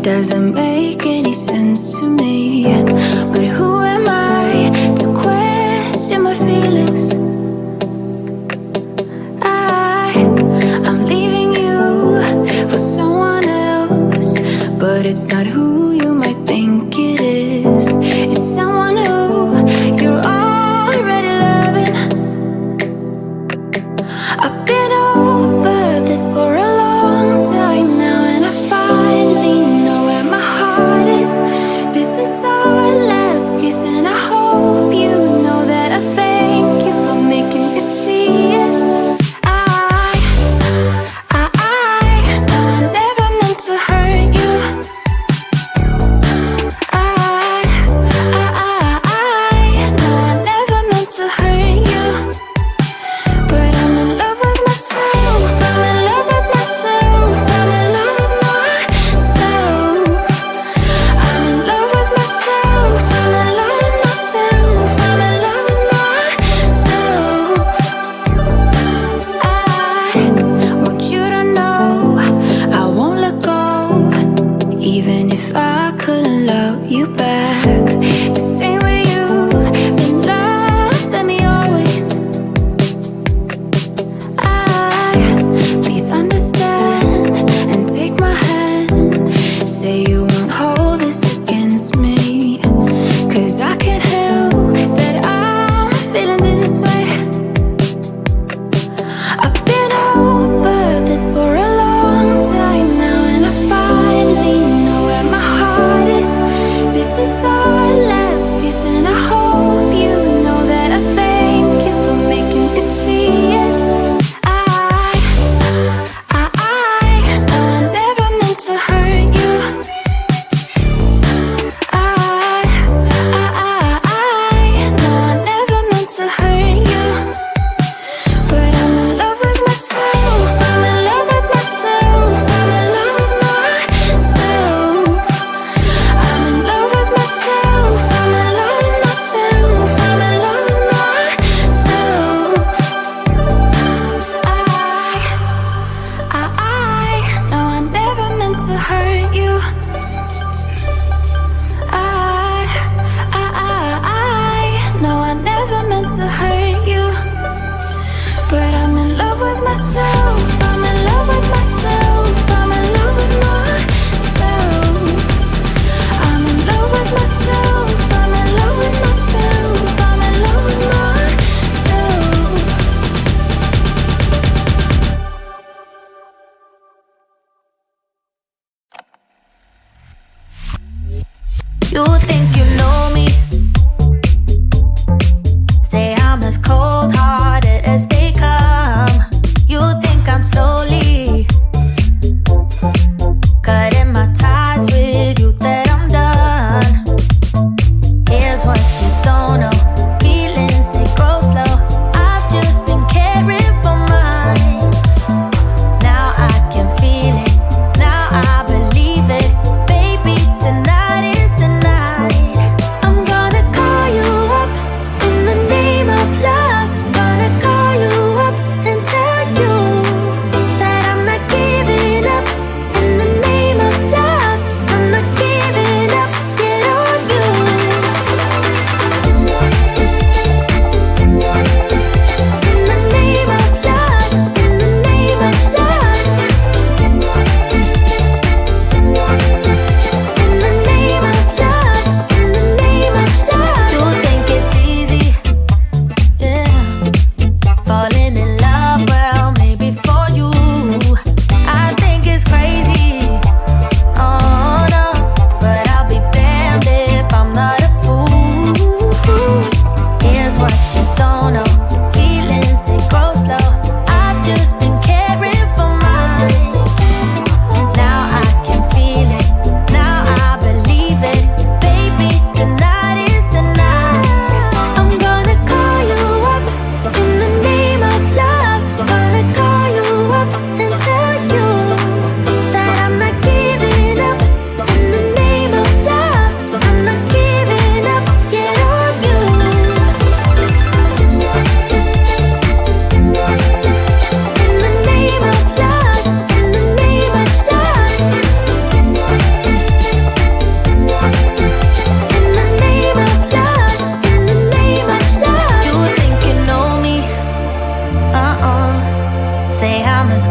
doesn't make any sense to me. But who am I to question my feelings? I'm leaving you for someone else, but it's not who you might think it is. It's someone who you're already loving. I've been over this for a long time now, and I finally know where my heart is. This is our last kiss, and I hope you know that I thank you for making me see it. I never meant to hurt you.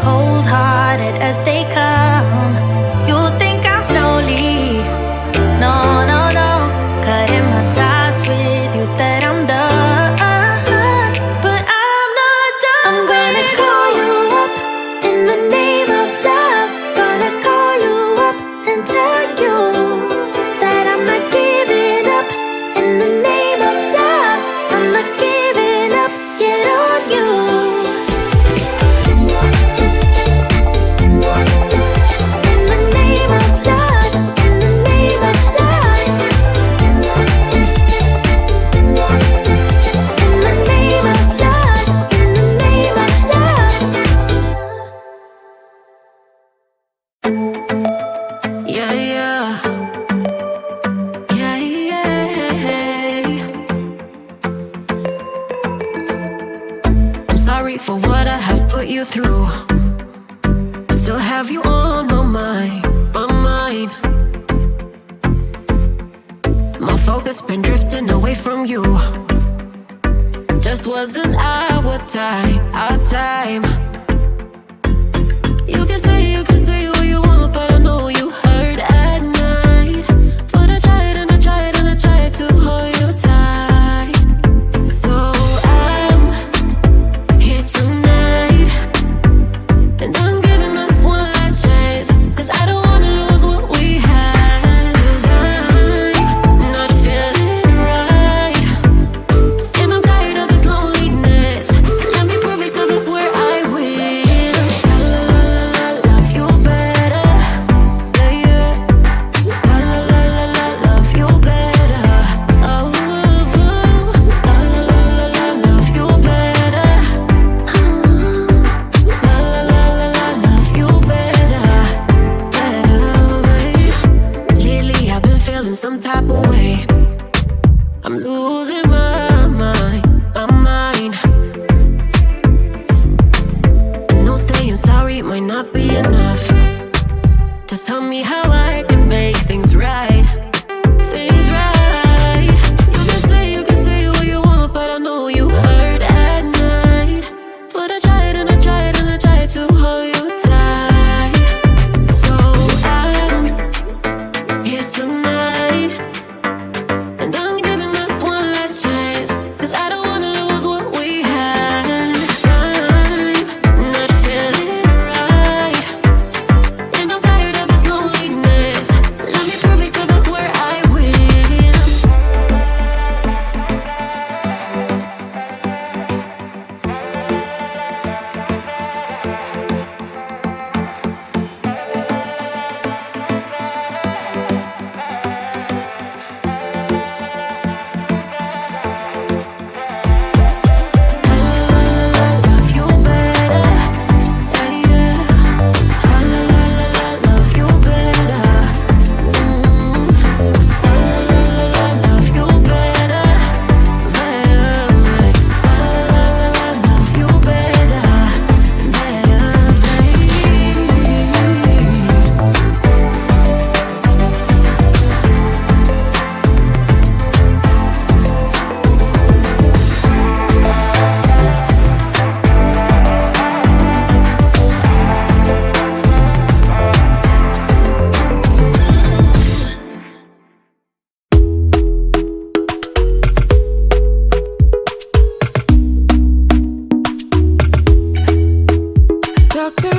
cold-hearted as they come. You think I'm slowly, no, no, no, cutting my ties with you, that I'm done, but I'm not done. I'm gonna call you up in the name of love. Gonna call you up and tell you that I'm not giving up. In the name of love, I'm not giving up yet on you. In the name of love, in the name of love, in the name of love, in the name of love. Yeah, yeah. Yeah, yeah. I'm sorry for what I have put you through. I still have you on my mind, my mind. My focus been drifting away from you. Just wasn't our time, our time. You can say what you want, but I know you hurt at night. But I tried and I tried and I tried to hold you tight. So I'm here tonight, and I'm giving us one last chance, 'cause I don't wanna lose what we had. 'Cause I'm not feeling right, and I'm tired of this loneliness. Let me prove it, 'cause I swear I will. Love you better, yeah, yeah. Love you better. Oh, love you better. Love you better, better. Lately I've been feeling some type of way. I'm losing my mind, my mind. I know saying sorry might not be enough. Just tell me how I can make things right. Things right. You can say what you want, but I know you hurt at night. But I tried and I tried and I tried to hold you tight. So I'm here tonight, and I'm giving us one last chance, 'cause I don't wanna lose what we had. I'm not feeling right, and I'm tired of this loneliness. Let me prove it, 'cause I swear I will. Love you better, yeah, yeah. Love you better. Love you better, better. Love you better, Doctor